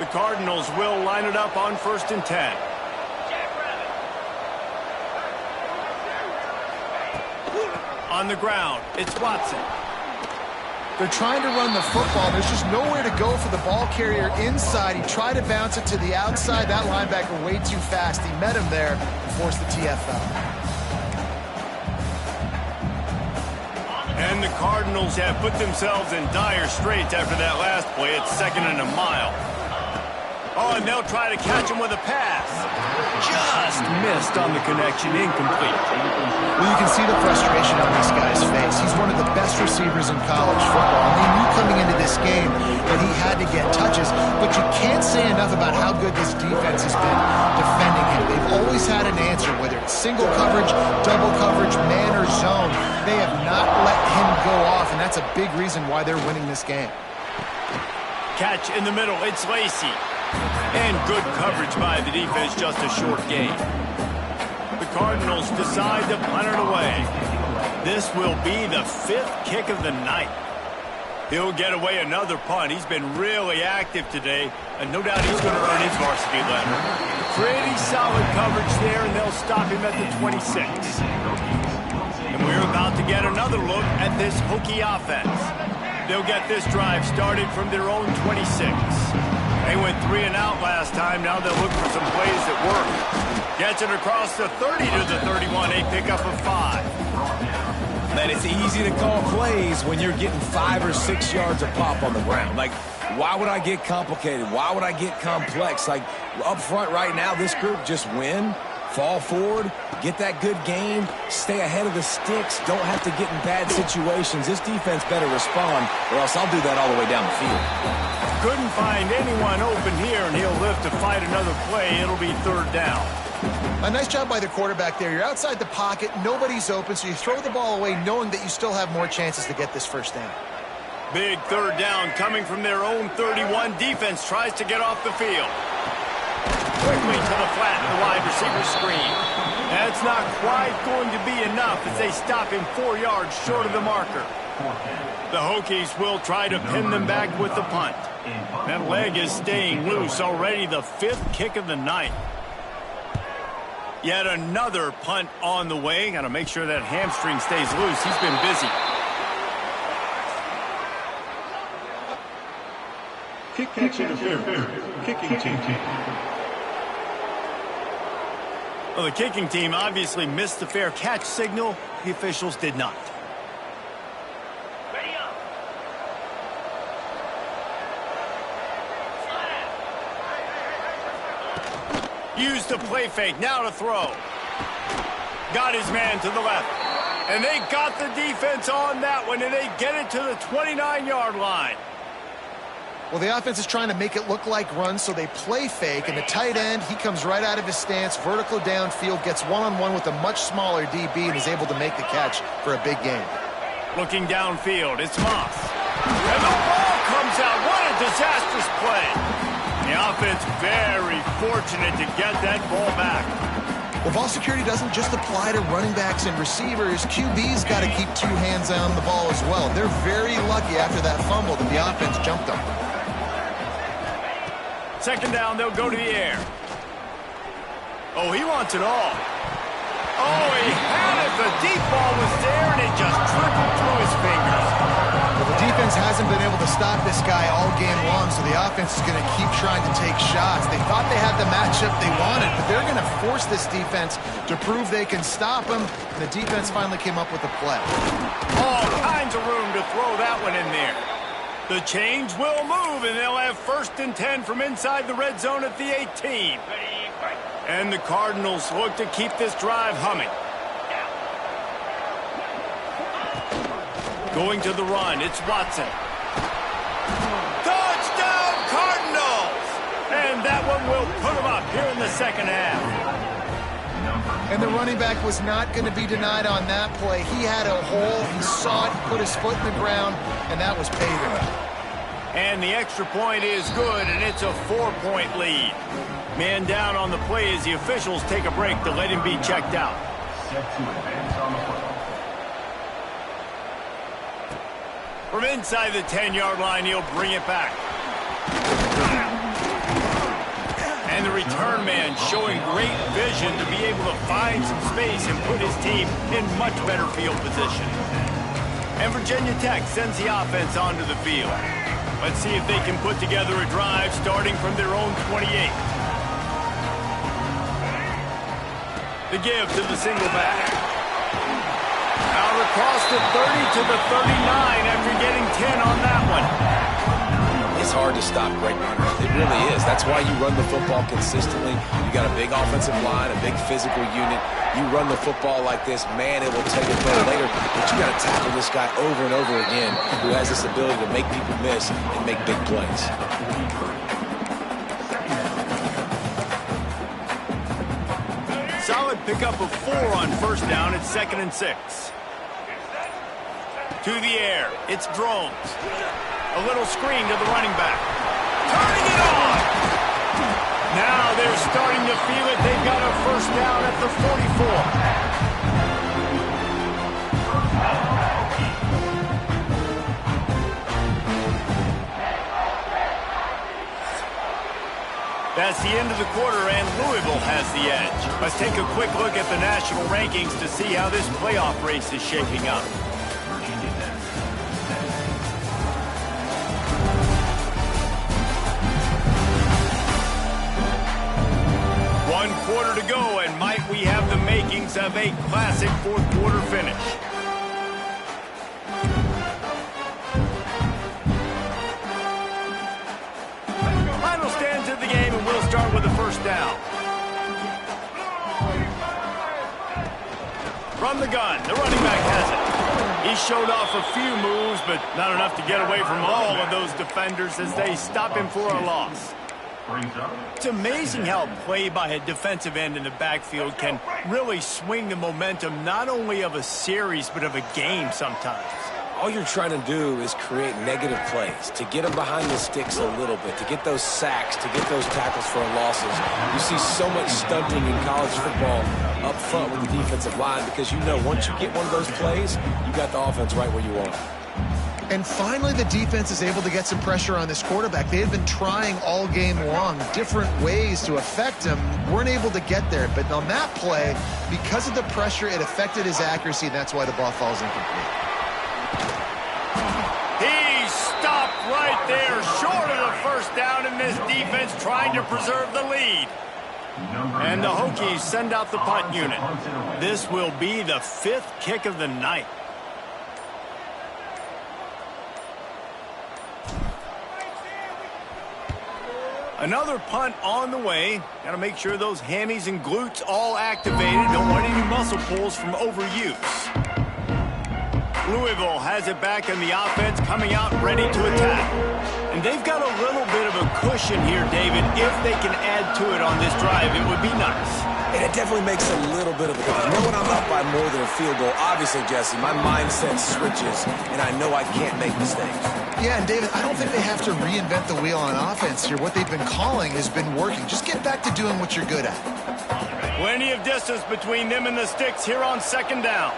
The Cardinals will line it up on 1st and 10. On the ground, it's Watson. They're trying to run the football. There's just nowhere to go for the ball carrier inside. He tried to bounce it to the outside. That linebacker way too fast. He met him there and forced the TFL. And the Cardinals have put themselves in dire straits after that last play. It's 2nd and a mile. Oh, and they'll try to catch him with a pass. Just missed on the connection, incomplete. Well, you can see the frustration on this guy's face. He's one of the best receivers in college football. And they knew coming into this game that he had to get touches, but you can't say enough about how good this defense has been defending him. They've always had an answer, whether it's single coverage, double coverage, man or zone. They have not let him go off, and that's a big reason why they're winning this game. Catch in the middle, it's Lacy. And good coverage by the defense, just a short gain. The Cardinals decide to punt it away. This will be the 5th kick of the night. He'll get away another punt. He's been really active today, and no doubt he's going to earn his varsity letter. Pretty solid coverage there, and they'll stop him at the 26. And we're about to get another look at this Hokie offense. They'll get this drive started from their own 26. They went 3 and out last time. Now they'll look for some plays that work. Gets it across the 30 to the 31. A pickup of 5. Man, it's easy to call plays when you're getting 5 or 6 yards of pop on the ground. Like, why would I get complicated? Why would I get complex? Like, up front right now, this group just win, fall forward, get that good game, stay ahead of the sticks, don't have to get in bad situations. This defense better respond, or else I'll do that all the way down the field. Couldn't find anyone open here, and he'll live to fight another play. It'll be 3rd down. A nice job by the quarterback there. You're outside the pocket, nobody's open, so you throw the ball away knowing that you still have more chances to get this 1st down. Big 3rd down coming from their own 31. Defense tries to get off the field. Quickly to the flat, the wide receiver screen. That's not quite going to be enough as they stop him 4 yards short of the marker. The Hokies will try to pin them back with the punt. That leg is staying loose, already the 5th kick of the night. Yet another punt on the way. Got to make sure that hamstring stays loose. He's been busy. Kick catch interference. Kicking team. Well, the kicking team obviously missed the fair catch signal. The officials did not. Used the play fake, now to throw. Got his man to the left. And they got the defense on that one, and they get it to the 29-yard line. Well, the offense is trying to make it look like runs, so they play fake, and the tight end, he comes right out of his stance, vertical downfield, gets one-on-one with a much smaller DB, and is able to make the catch for a big game. Looking downfield, it's Moss. And the ball comes out. What a disastrous play. The offense very fortunate to get that ball back. Well, ball security doesn't just apply to running backs and receivers. QB's got to keep 2 hands on the ball as well. They're very lucky after that fumble that the offense jumped them. 2nd down, they'll go to the air. Oh, he wants it all. Oh, he had it. The deep ball was there, and it just trickled through his fingers. Well, the defense hasn't been able to stop this guy all game long, so the offense is going to keep trying to take shots. They thought they had the matchup they wanted, but they're they're going to force this defense to prove they can stop them. The defense finally came up with a play. All kinds of room to throw that one in there. The change will move, and they'll have 1st and 10 from inside the red zone at the 18. And the Cardinals look to keep this drive humming. Going to the run, it's Watson. Touchdown, Cardinals! And that one will put them up here in the second half. And the running back was not going to be denied on that play. He had a hole, he saw it, put his foot in the ground, and that was paving. And the extra point is good, and it's a 4-point lead. Man down on the play as the officials take a break to let him be checked out. Set to advance on the football. From inside the 10-yard line, he'll bring it back. And the return man showing great vision to be able to find some space and put his team in much better field position. And Virginia Tech sends the offense onto the field. Let's see if they can put together a drive starting from their own 28. The give to the single back. Out across the 30 to the 39 after getting 10 on that one. It's hard to stop great runners. It really is. That's why you run the football consistently. You got a big offensive line, a big physical unit. You run the football like this, man, it will take a play later. But you got to tackle this guy over and over again who has this ability to make people miss and make big plays. Solid pickup of 4 on 1st down. It's 2nd and 6. To the air. It's Drones. A little screen to the running back. Turning it on! Now they're starting to feel it. They've got a 1st down at the 44. That's the end of the quarter, and Louisville has the edge. Let's take a quick look at the national rankings to see how this playoff race is shaping up. One quarter to go, and might we have the makings of a classic 4th quarter finish. Final stands of the game, and we'll start with the 1st down. From the gun, the running back has it. He showed off a few moves, but not enough to get away from all of those defenders as they stop him for a loss. It's amazing how play by a defensive end in the backfield can really swing the momentum not only of a series but of a game sometimes. All you're trying to do is create negative plays, to get them behind the sticks a little bit, to get those sacks, to get those tackles for losses. You see so much stunting in college football up front with the defensive line because you know once you get one of those plays, you got the offense right where you want it. And finally, the defense is able to get some pressure on this quarterback. They had been trying all game long different ways to affect him, weren't able to get there. But on that play, because of the pressure, it affected his accuracy, and that's why the ball falls incomplete. He stopped right there, short of the 1st down, in this defense trying to preserve the lead. And the Hokies send out the punt unit. This will be the 5th kick of the night. Another punt on the way. Got to make sure those hammies and glutes all activated. Don't want any muscle pulls from overuse. Louisville has it back in the offense, coming out ready to attack. And they've got a little bit of a cushion here, David. If they can add to it on this drive, it would be nice. And it definitely makes a little bit of a difference. You know when I'm up by more than a field goal, obviously, Jesse, my mindset switches, and I know I can't make mistakes. Yeah, and David, I don't think they have to reinvent the wheel on offense here. What they've been calling has been working. Just get back to doing what you're good at. Plenty of distance between them and the sticks here on 2nd down.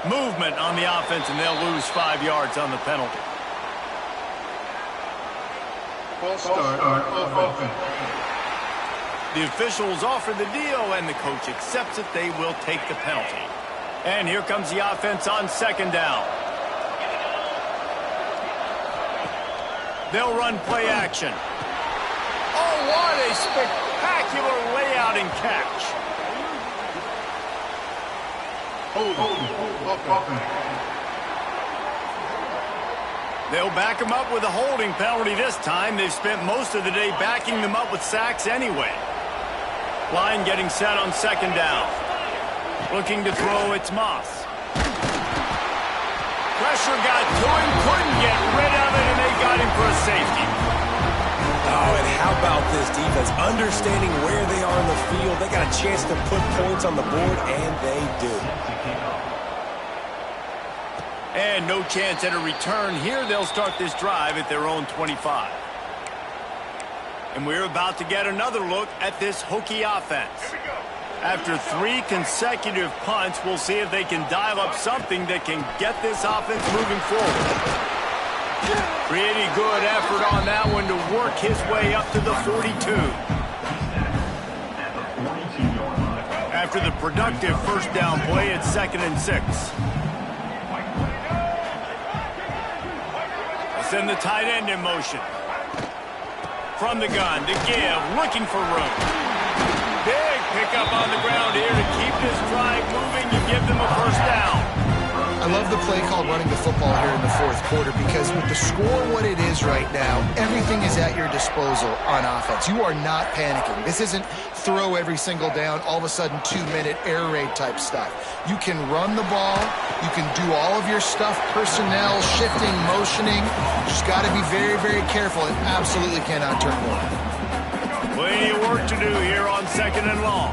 Movement on the offense, and they'll lose 5 yards on the penalty. False start on offense. The officials offer the deal, and the coach accepts it. They will take the penalty. And here comes the offense on 2nd down. They'll run play action. Oh, what a spectacular layout run-and catch. Offense. They'll back him up with a holding penalty this time. They've spent most of the day backing them up with sacks anyway. Line getting set on second down. Looking to throw, it's Moss. Pressure got to him, couldn't get rid of it, and they got him for a safety. Oh, and how about this defense? Understanding where they are in the field. They got a chance to put points on the board, and they do. And no chance at a return here. They'll start this drive at their own 25. And we're about to get another look at this Hokie offense. After 3 consecutive punts, we'll see if they can dial up something that can get this offense moving forward. Pretty good effort on that one to work his way up to the 42. After the productive first down play, it's 2nd and 6. Send the tight end in motion. From the gun to give, looking for room. Big pickup on the ground here to keep this drive moving and give them a first down. I love the play called running the football here in the fourth quarter because with the score what it is right now, everything is at your disposal on offense. You are not panicking. This isn't throw every single down, all of a sudden 2-minute air raid type stuff. You can run the ball. You can do all of your stuff, personnel, shifting, motioning. Just got to be very, very careful and absolutely cannot turn it over. Plenty of work to do here on 2nd and long.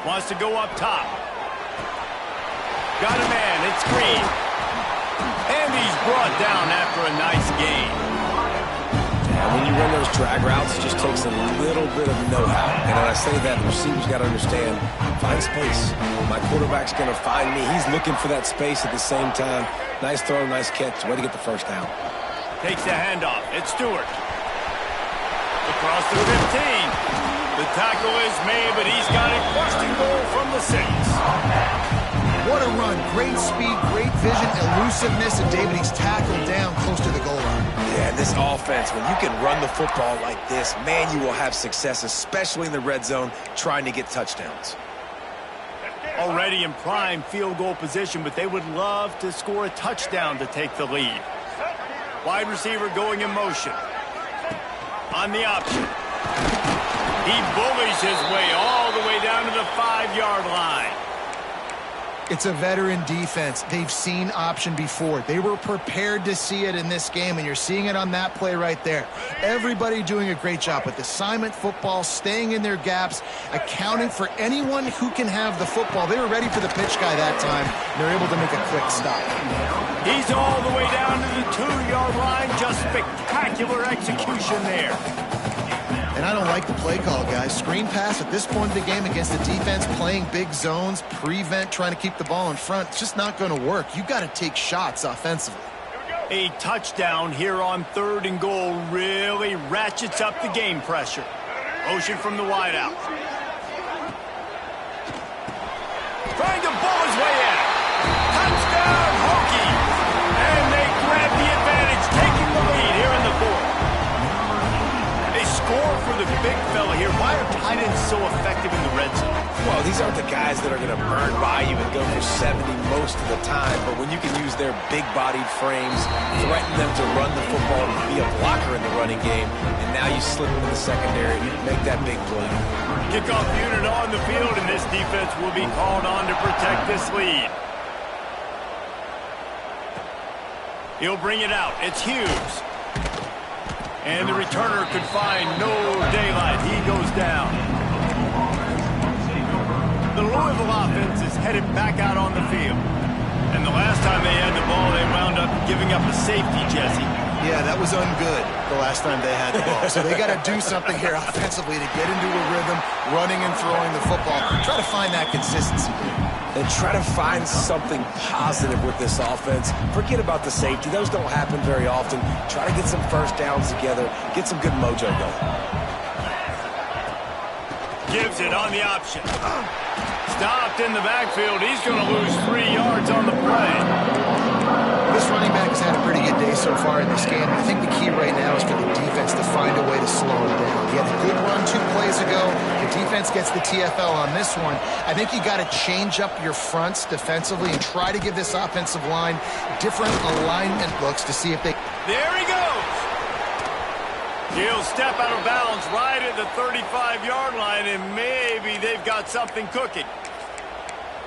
Wants to go up top. Got a man, it's Green. And he's brought down after a nice gain. And when you run those drag routes, it just takes a little bit of know-how. And when I say that, the receivers got to understand, find space. My quarterback's going to find me. He's looking for that space at the same time. Nice throw, nice catch. Way to get the first down. Takes the handoff. It's Stewart. Across the 15. The tackle is made, but he's got it first and goal from the 6. What a run. Great speed, great vision, elusiveness, and David, he's tackled down close to the goal line. Yeah, and this offense, when you can run the football like this, man, you will have success, especially in the red zone, trying to get touchdowns. Already in prime field goal position, but they would love to score a touchdown to take the lead. Wide receiver going in motion. On the option. He bullies his way all the way down to the 5-yard line. It's a veteran defense. They've seen option before. They were prepared to see it in this game, and you're seeing it on that play right there. Everybody doing a great job with assignment football, staying in their gaps, accounting for anyone who can have the football. They were ready for the pitch guy that time, and they're able to make a quick stop. He's all the way down to the 2-yard line. Just spectacular execution there. And I don't like the play call, guys. Screen pass at this point in the game against the defense playing big zones, prevent, trying to keep the ball in front. It's just not going to work. You've got to take shots offensively. A touchdown here on 3rd and goal really ratchets up the game pressure. Motion from the wideout. Trying to ball his way in. Touchdown, Hokie! And they grab the advantage, taking the lead here in the 4th. Score for the big fella here. Why are tight ends so effective in the red zone? Well, these aren't the guys that are going to burn by you and go for 70 most of the time, but when you can use their big-bodied frames, threaten them to run the football and be a blocker in the running game, and now you slip into the secondary, make that big play. Kickoff unit on the field, and this defense will be called on to protect this lead. He'll bring it out. It's Hughes. And the returner could find no daylight. He goes down. The Louisville offense is headed back out on the field. And the last time they had the ball, they wound up giving up a safety, Jesse. Yeah, that was ungood the last time they had the ball. So they got to do something here offensively to get into a rhythm, running and throwing the football. Try to find that consistency here. And try to find something positive with this offense. Forget about the safety. Those don't happen very often. Try to get some first downs together. Get some good mojo going. Gives it on the option. Stopped in the backfield. He's going to lose 3 yards on the play. This running back has had a pretty good day so far in this game. I think the key right now is for the defense to find a way to slow him down. He had a good run 2 plays ago. The defense gets the TFL on this one. I think you got to change up your fronts defensively and try to give this offensive line different alignment looks to see if they... There he goes. He'll step out of bounds right at the 35-yard line, and maybe they've got something cooking.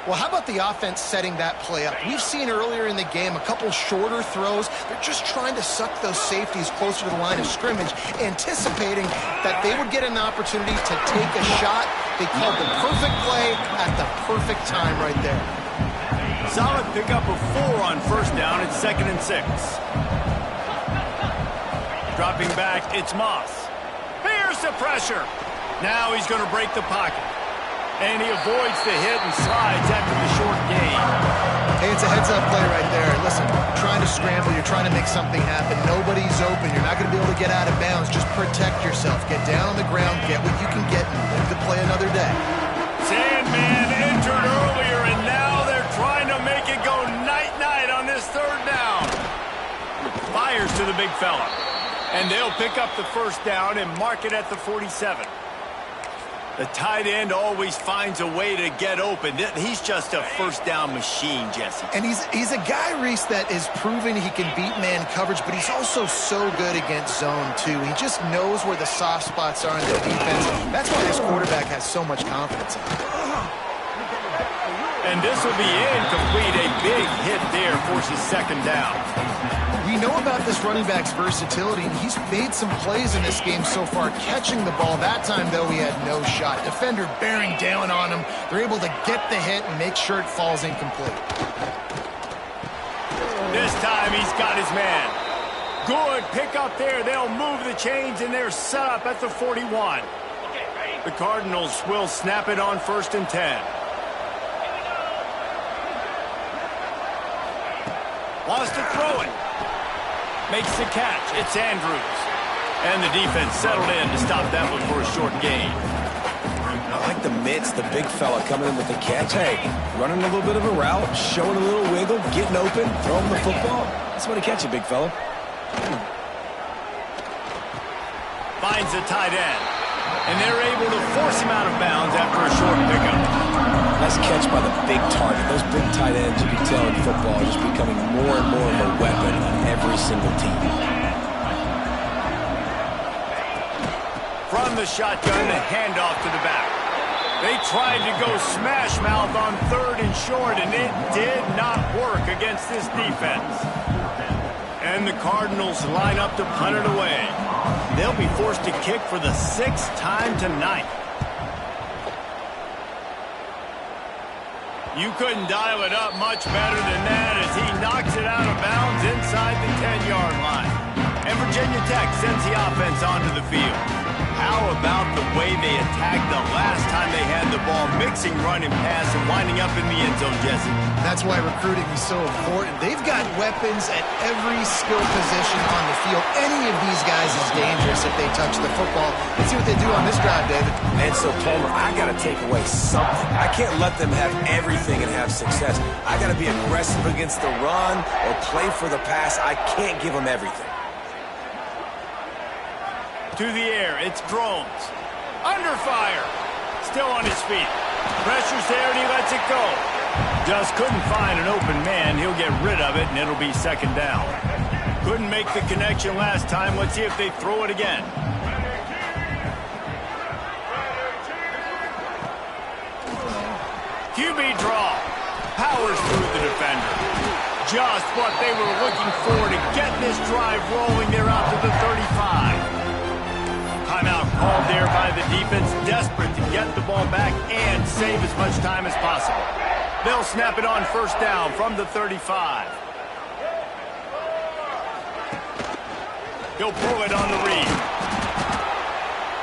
Well, how about the offense setting that play up? We've seen earlier in the game a couple shorter throws. They're just trying to suck those safeties closer to the line of scrimmage, anticipating that they would get an opportunity to take a shot. They called the perfect play at the perfect time right there. Solid pickup of 4 on first down. It's 2nd and 6. Dropping back, it's Moss. Here's the pressure. Now he's going to break the pocket. And he avoids the hit and slides after the short gain. Hey, it's a heads-up play right there. Listen, you're trying to scramble. You're trying to make something happen. Nobody's open. You're not going to be able to get out of bounds. Just protect yourself. Get down on the ground. Get what you can get and live to play another day. Sandman entered earlier, and now they're trying to make it go night-night on this 3rd down. Fires to the big fella. And they'll pick up the first down and mark it at the 47. The tight end always finds a way to get open. He's just a first down machine, Jesse. And he's a guy, Reese, that is proven he can beat man coverage, but he's also so good against zone, too. He just knows where the soft spots are in the defense. That's why this quarterback has so much confidence in him. And this will be incomplete. A big hit there forces 2nd down. We know about this running back's versatility, and he's made some plays in this game so far, catching the ball. That time, though, he had no shot. Defender bearing down on him. They're able to get the hit and make sure it falls incomplete. This time, he's got his man. Good pick up there. They'll move the chains, and they're set up at the 41. The Cardinals will snap it on 1st and 10. Wants to throw it. Makes the catch. It's Andrews. And the defense settled in to stop that one for a short gain. I like the mitts, the big fella coming in with the catch. Hey, running a little bit of a route, showing a little wiggle, getting open, throwing the football. That's what he catch you, big fella. Finds the tight end. And they're able to force him out of bounds after a short pickup. Nice catch by the big target. Those big tight ends, you can tell in football, are just becoming more and more of a weapon on every single team. From the shotgun, the handoff to the back. They tried to go smash mouth on 3rd and short, and it did not work against this defense. And the Cardinals line up to punt it away. They'll be forced to kick for the 6th time tonight. You couldn't dial it up much better than that as he knocks it out of bounds inside the 10-yard line. And Virginia Tech sends the offense onto the field. How about the way they attacked the last time they had the ball, mixing run and pass and winding up in the end zone, Jesse? That's why recruiting is so important. They've got weapons at every skill position on the field. Any of these guys is dangerous if they touch the football. Let's see what they do on this drive, David. And so, Palmer, I got to take away something. I can't let them have everything and have success. I got to be aggressive against the run or play for the pass. I can't give them everything. To the air, it's Drones. Under fire. Still on his feet. Pressure's there and he lets it go. Just couldn't find an open man. He'll get rid of it and it'll be 2nd down. Couldn't make the connection last time. Let's see if they throw it again. QB draw. Powers through the defender. Just what they were looking for to get this drive rolling. They're out to the 35. Timeout called there by the defense, desperate to get the ball back and save as much time as possible. They'll snap it on 1st down from the 35. He'll pull it on the read.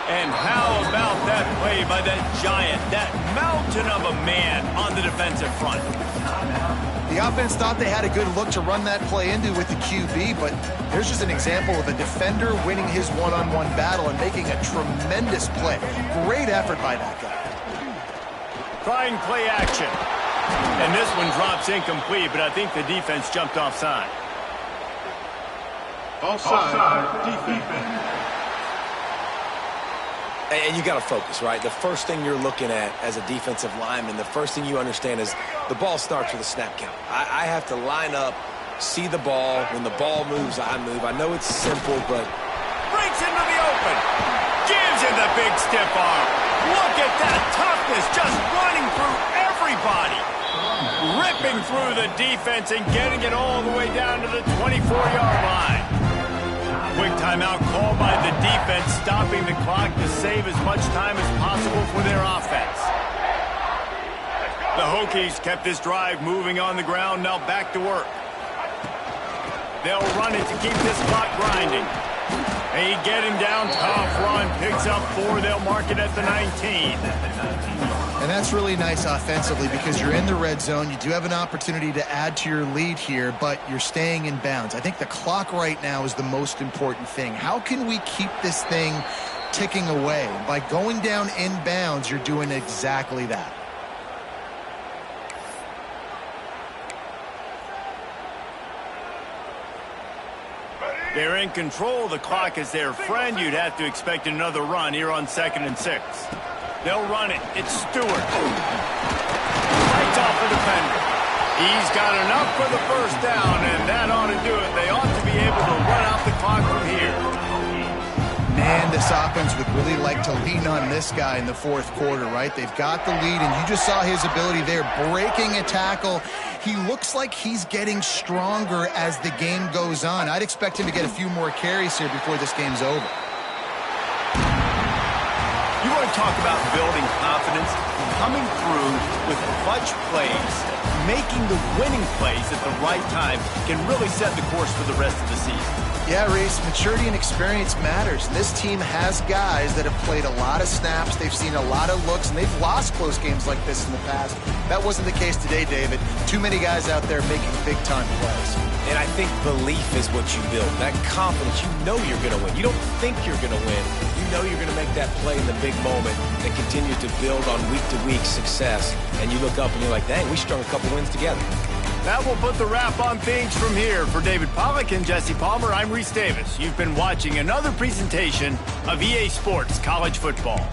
And how about that play by that giant, that mountain of a man on the defensive front? The offense thought they had a good look to run that play into with the QB, but there's just an example of a defender winning his one-on-one battle and making a tremendous play. Great effort by that guy. Trying play action. And this one drops incomplete, but I think the defense jumped offside. Offside, defense. And you got to focus, right? The first thing you're looking at as a defensive lineman, the first thing you understand is the ball starts with a snap count. I have to line up, see the ball. When the ball moves, I move. I know it's simple, but... Breaks into the open. Gives him the big stiff arm. Look at that toughness, just running through everybody. Ripping through the defense and getting it all the way down to the 24-yard line. Quick timeout called by the defense, stopping the clock to save as much time as possible for their offense. The Hokies kept this drive moving on the ground, now back to work. They'll run it to keep this clock grinding. They get him down, tough run, picks up 4, they'll mark it at the 19. And that's really nice offensively because you're in the red zone. You do have an opportunity to add to your lead here, but you're staying in bounds. I think the clock right now is the most important thing. How can we keep this thing ticking away? By going down in bounds, you're doing exactly that. They're in control. The clock is their friend. You'd have to expect another run here on 2nd and 6. They'll run it. It's Stewart. Lights off the defender. He's got enough for the first down, and that ought to do it. They ought to be able to run out the clock from here. Man, this offense would really like to lean on this guy in the 4th quarter, right? They've got the lead, and you just saw his ability there, breaking a tackle. He looks like he's getting stronger as the game goes on. I'd expect him to get a few more carries here before this game's over. You want to talk about building confidence? Coming through with clutch plays, making the winning plays at the right time can really set the course for the rest of the season. Yeah, Reese, maturity and experience matters. This team has guys that have played a lot of snaps. They've seen a lot of looks, and they've lost close games like this in the past. That wasn't the case today, David. Too many guys out there making big-time plays. And I think belief is what you build. That confidence, you know you're going to win. You don't think you're going to win. You know you're going to make that play in the big moment and continue to build on week-to-week success. And you look up and you're like, dang, we strung a couple wins together. That will put the wrap on things from here. For David Pollack and Jesse Palmer, I'm Reese Davis. You've been watching another presentation of EA Sports College Football.